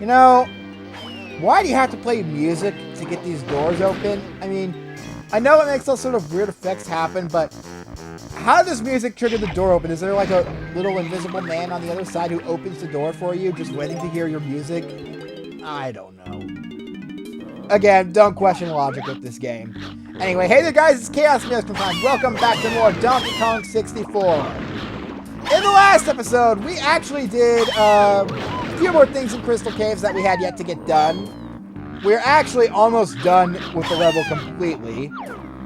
You know, why do you have to play music to get these doors open? I mean, I know it makes all sort of weird effects happen, but how does music trigger the door open? Is there like a little invisible man on the other side who opens the door for you, just waiting to hear your music? I don't know. Again, don't question logic with this game. Anyway, hey there guys, it's ChaosMaelstrom time. Welcome back to more Donkey Kong 64. In the last episode, we actually did a few more things in Crystal Caves that we had yet to get done. We're actually almost done with the level completely.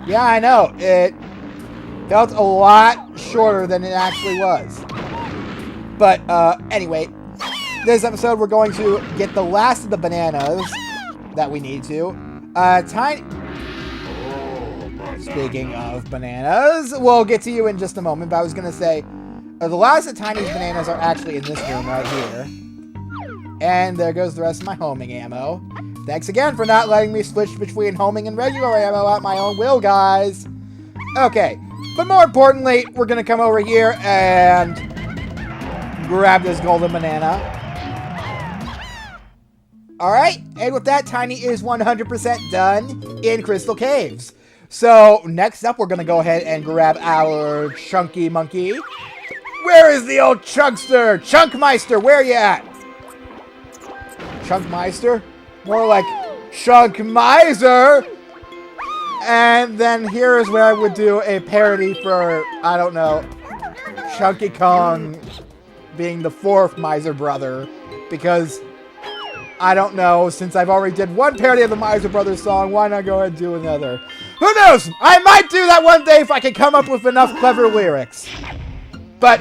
Yeah, I know. It felt a lot shorter than it actually was. But anyway, this episode we're going to get the last of the bananas that we need to. Speaking of bananas, we'll get to you in just a moment, but I was going to say, the last of Tiny's bananas are actually in this room right here. And there goes the rest of my homing ammo. Thanks again for not letting me switch between homing and regular ammo at my own will, guys. Okay, but more importantly, we're going to come over here and grab this golden banana. Alright, and with that, Tiny is 100% done in Crystal Caves. So, next up, we're going to go ahead and grab our Chunky Monkey. Where is the old Chunkster? Chunkmeister, where are you at? Chunkmeister? More like Chunk Miser. And then here is where I would do a parody for, I don't know, Chunky Kong being the fourth Miser brother. Because, I don't know, since I've already did one parody of the Miser Brothers song, why not go ahead and do another? Who knows? I might do that one day if I can come up with enough clever lyrics. But,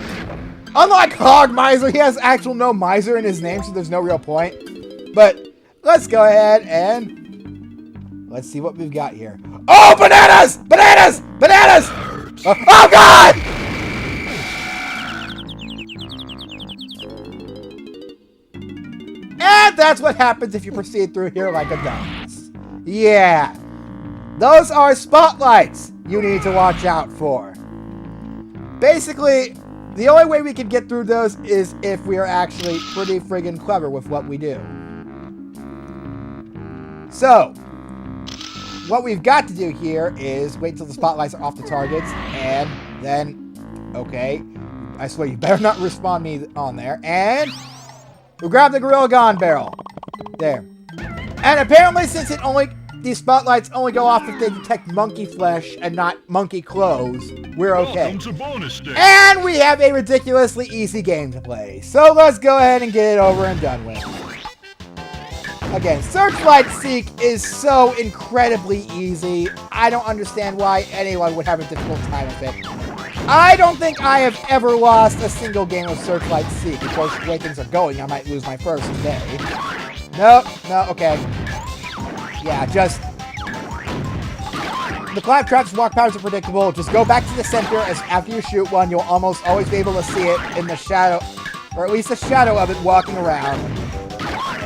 unlike Hog Miser, he has actual no miser in his name, so there's no real point. But, let's go ahead and let's see what we've got here. Oh, bananas! Bananas! Bananas! Oh, God! And that's what happens if you proceed through here like a dumbass. Yeah. Those are spotlights you need to watch out for. Basically, the only way we can get through those is if we are actually pretty friggin' clever with what we do. So, what we've got to do here is wait till the spotlights are off the targets, and then, okay, I swear you better not respawn me on there, and we'll grab the Gorilla Gone barrel. There. And apparently, since these spotlights only go off if they detect monkey flesh and not monkey clothes, we're okay. And we have a ridiculously easy game to play. So let's go ahead and get it over and done with. Again, Searchlight Seek is so incredibly easy. I don't understand why anyone would have a difficult time with it. I don't think I have ever lost a single game of Searchlight Seek. Of course, the way things are going, I might lose my first today. Nope, no, okay. Yeah, just... The claptraps walk patterns are predictable. Just go back to the center as after you shoot one, you'll almost always be able to see it in the shadow, or at least the shadow of it walking around.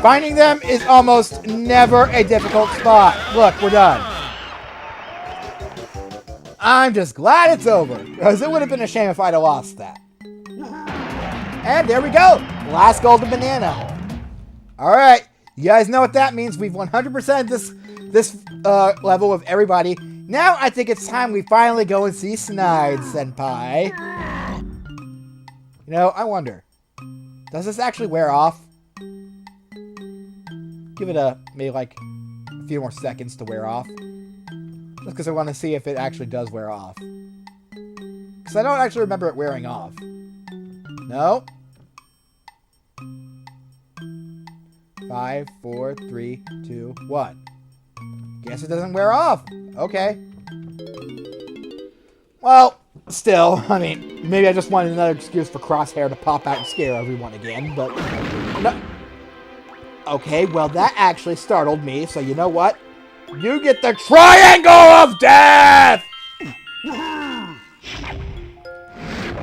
Finding them is almost never a difficult spot. Look, we're done. I'm just glad it's over, because it would have been a shame if I'd have lost that. And there we go. Last golden banana. Alright, you guys know what that means. We've 100%ed this level with everybody. Now I think it's time we finally go and see Snide Senpai. You know, I wonder, does this actually wear off? Give it maybe like a few more seconds to wear off. Just because I want to see if it actually does wear off. Because I don't actually remember it wearing off. No. 5, 4, 3, 2, 1. Guess it doesn't wear off. Okay. Well, still, I mean, maybe I just wanted another excuse for Crosshair to pop out and scare everyone again, but... No. Okay, well, that actually startled me, so you know what? You get the Triangle of Death!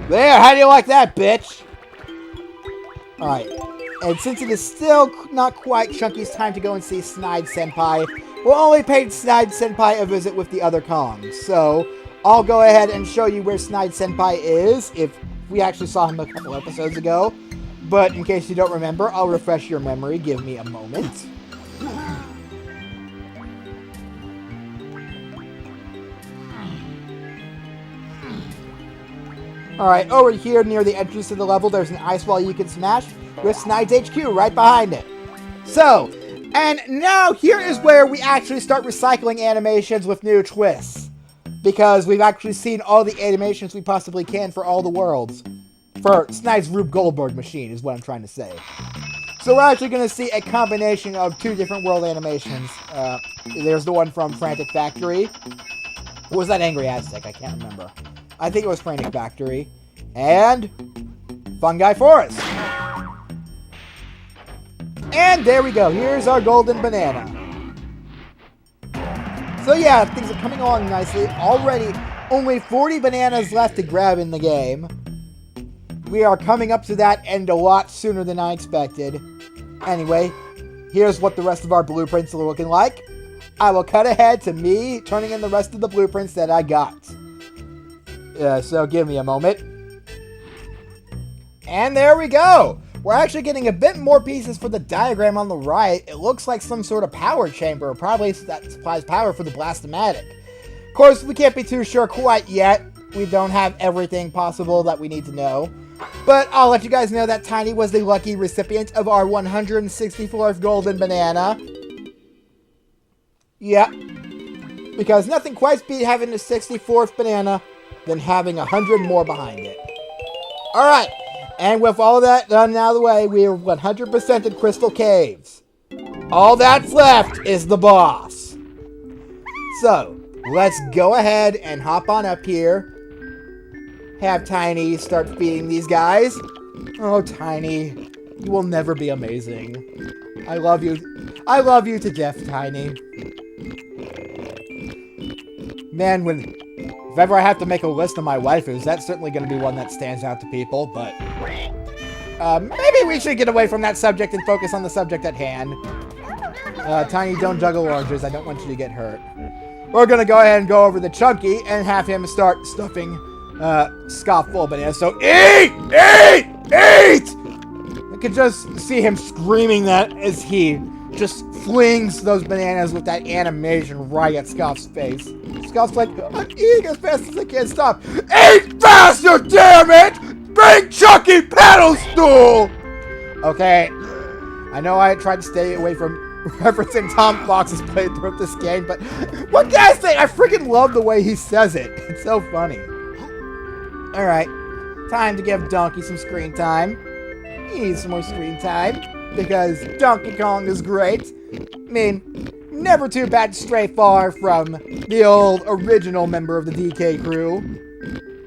There, how do you like that, bitch? Alright, and since it is still not quite Chunky's time to go and see Snide Senpai, we'll only pay Snide Senpai a visit with the other Kongs. So, I'll go ahead and show you where Snide Senpai is, if we actually saw him a couple episodes ago. But in case you don't remember, I'll refresh your memory. Give me a moment. Alright, over here near the entrance to the level, there's an ice wall you can smash with Snide's HQ right behind it. So, and now here is where we actually start recycling animations with new twists. Because we've actually seen all the animations we possibly can for all the worlds. For Snide's Rube Goldberg machine is what I'm trying to say. So we're actually going to see a combination of two different world animations. There's the one from Frantic Factory. Or was that Angry Aztec? I can't remember. I think it was Frantic Factory. And Fungi Forest. And there we go. Here's our golden banana. So yeah, things are coming along nicely. Already, only 40 bananas left to grab in the game. We are coming up to that end a lot sooner than I expected. Anyway, here's what the rest of our blueprints are looking like. I will cut ahead to me turning in the rest of the blueprints that I got. So give me a moment. And there we go! We're actually getting a bit more pieces for the diagram on the right. It looks like some sort of power chamber, probably that supplies power for the Blastomatic. Of course, we can't be too sure quite yet. We don't have everything possible that we need to know. But I'll let you guys know that Tiny was the lucky recipient of our 164th golden banana. Yeah. Because nothing quite beat having the 64th banana than having 100 more behind it. Alright. And with all that done out of the way, we are 100% in Crystal Caves. All that's left is the boss. So, let's go ahead and hop on up here. Have Tiny start feeding these guys. Oh, Tiny, you will never be amazing. I love you. I love you to death, Tiny. Man, if ever I have to make a list of my waifus, that's certainly going to be one that stands out to people, but maybe we should get away from that subject and focus on the subject at hand. Tiny, don't juggle oranges. I don't want you to get hurt. We're going to go ahead and go over to Chunky and have him start stuffing Scoff full of bananas. So, eat! Eat! Eat! I can just see him screaming that as he just flings those bananas with that animation right at Scoff's face. Scoff's like, I'm eating as fast as I can. Stop. Eat faster, damn it! Bring Chucky paddle stool! Okay. I know I tried to stay away from referencing Tom Fox's playthrough of this game, but what can I say? I freaking love the way he says it. It's so funny. Alright. Time to give Donkey some screen time. He needs some more screen time, because Donkey Kong is great. I mean, never too bad to stray far from the old original member of the DK crew.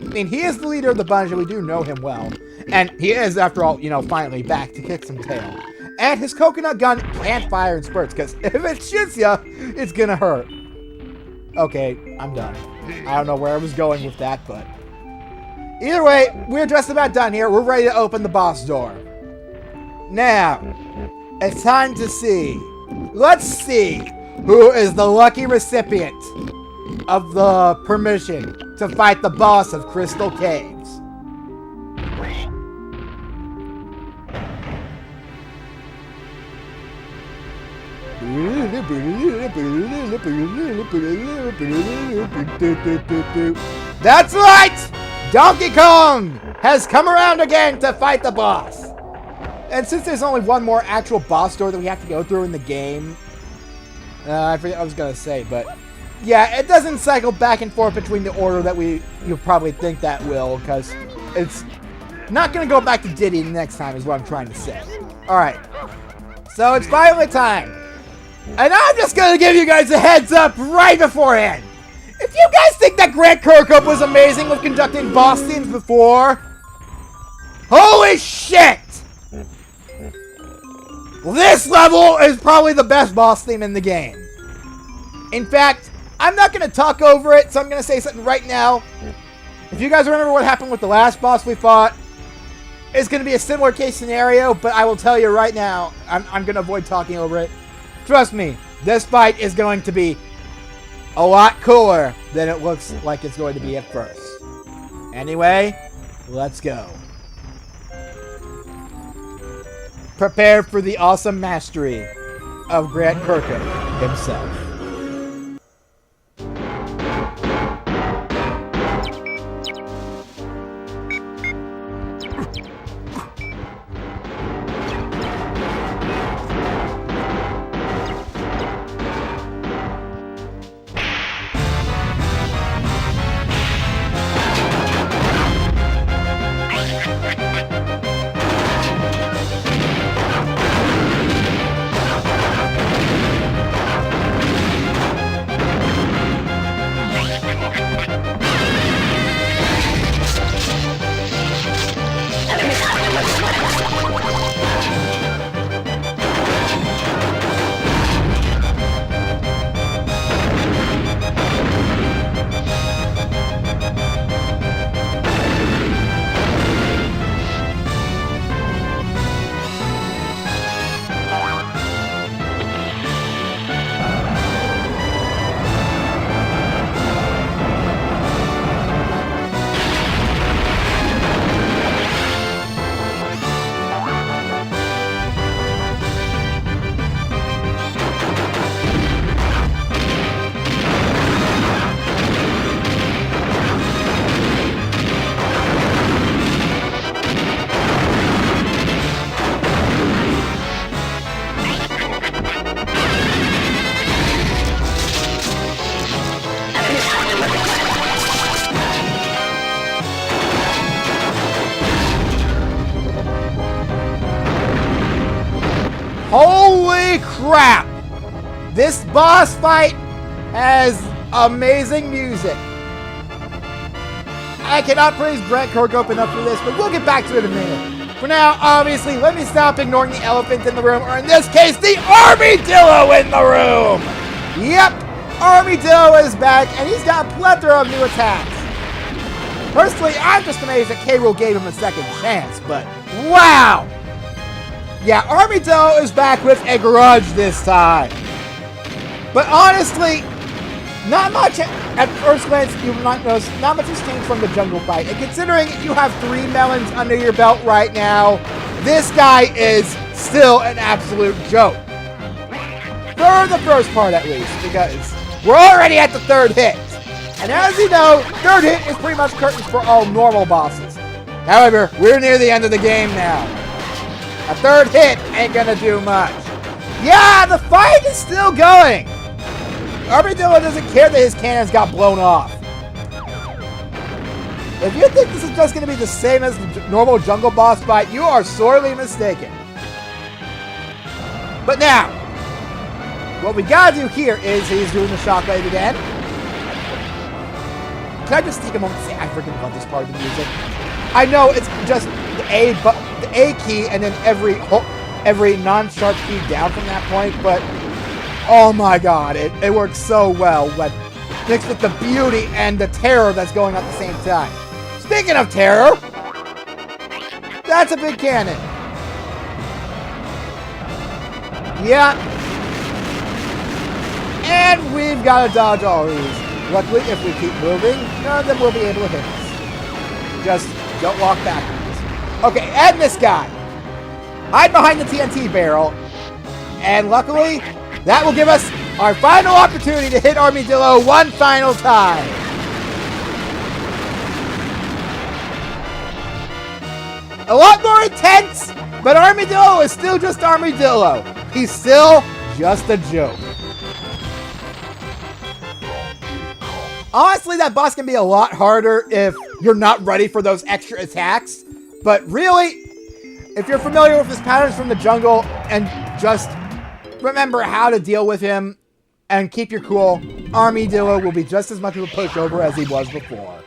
I mean, he is the leader of the bunch, and we do know him well. And he is, after all, you know, finally back to kick some tail. And his coconut gun can't fire in spurts, because if it shoots ya, it's gonna hurt. Okay, I'm done. I don't know where I was going with that, but either way, we're just about done here. We're ready to open the boss door. Now, it's time to see. Let's see who is the lucky recipient of the permission to fight the boss of Crystal Caves. That's right! Donkey Kong has come around again to fight the boss. And since there's only one more actual boss door that we have to go through in the game, I forget what I was going to say, but yeah, it doesn't cycle back and forth between the order that you'll probably think that will, because it's not going to go back to Diddy next time is what I'm trying to say. Alright, so it's finally time. And I'm just going to give you guys a heads up right beforehand. If you guys think that Grant Kirkhope was amazing with conducting boss themes before, holy shit! This level is probably the best boss theme in the game. In fact, I'm not going to talk over it, so I'm going to say something right now. If you guys remember what happened with the last boss we fought, it's going to be a similar case scenario, but I will tell you right now, I'm going to avoid talking over it. Trust me, this fight is going to be a lot cooler than it looks like it's going to be at first. Anyway, let's go. prepare for the awesome mastery of Grant Kirkham himself. Holy crap! This boss fight has amazing music. I cannot praise Grant Kirkham enough for this, but we'll get back to it in a minute. For now, obviously, let me stop ignoring the elephant in the room, or in this case, the Armadillo in the room! Yep, Armadillo is back, and he's got a plethora of new attacks. Personally, I'm just amazed that K. Rool gave him a second chance, but wow! Yeah, Armadillo is back with a grudge this time. But honestly, not much at first glance you might notice, not much has changed from the jungle fight. And considering you have 3 melons under your belt right now, this guy is still an absolute joke. For the first part at least, because we're already at the 3rd hit. And as you know, 3rd hit is pretty much curtains for all normal bosses. However, we're near the end of the game now. A 3rd hit ain't gonna do much. Yeah, the fight is still going. Armadillo doesn't care that his cannons got blown off. If you think this is just gonna be the same as the normal jungle boss fight, you are sorely mistaken. But now, what we gotta do here is he's doing the shockwave again. Can I just take a moment to say I freaking love this part of the music? I know it's just the A key and then every non-sharp key down from that point, but oh my god, it works so well when mixed with the beauty and the terror that's going on at the same time. Speaking of terror, that's a big cannon. Yeah. And we've got to dodge all these. Luckily, if we keep moving, none of them will be able to hit us. Just don't walk backwards. Okay, and this guy. Hide behind the TNT barrel. And luckily, that will give us our final opportunity to hit Armadillo one final time. A lot more intense, but Armadillo is still just Armadillo. He's still just a joke. Honestly, that boss can be a lot harder if you're not ready for those extra attacks. But really, if you're familiar with his patterns from the jungle and just remember how to deal with him and keep your cool, Armadillo will be just as much of a pushover as he was before.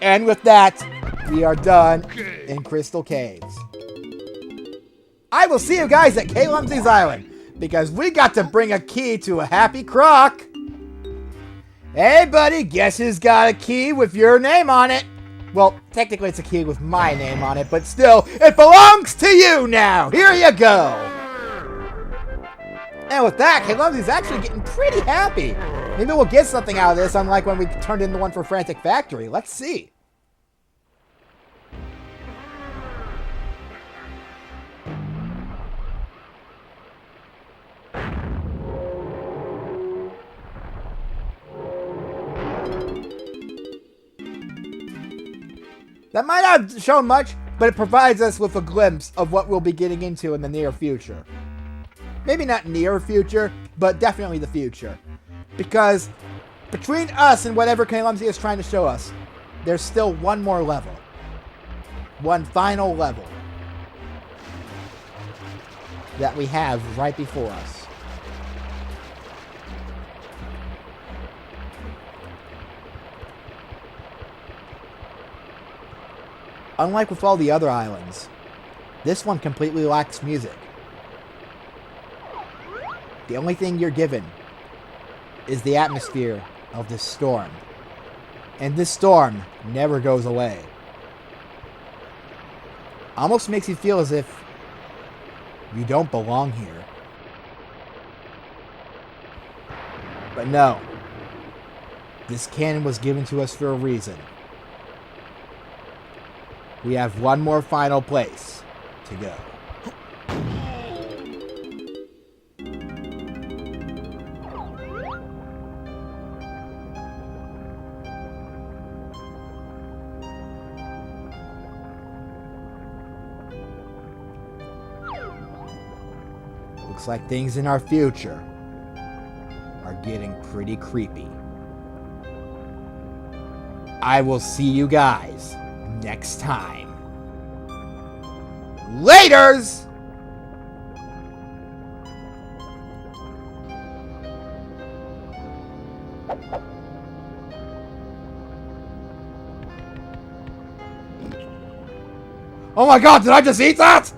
And with that, we are done in Crystal Caves. I will see you guys at K. Lumsey's Island, because we got to bring a key to a happy croc. Hey buddy, guess who's got a key with your name on it? Well, technically it's a key with my name on it, but still, it belongs to you now! Here you go! And with that, K. Lumsey's actually getting pretty happy. Maybe we'll get something out of this, unlike when we turned in the one for Frantic Factory. Let's see. That might not have shown much, but it provides us with a glimpse of what we'll be getting into in the near future. Maybe not near future, but definitely the future. Because between us and whatever Kalemzy is trying to show us, there's still one more level. One final level that we have right before us. Unlike with all the other islands, this one completely lacks music. The only thing you're given is the atmosphere of this storm. And this storm never goes away. Almost makes you feel as if you don't belong here. But no. This cannon was given to us for a reason. We have one more final place to go. Looks like things in our future are getting pretty creepy. I will see you guys next time. Laters! Oh my god, did I just eat that?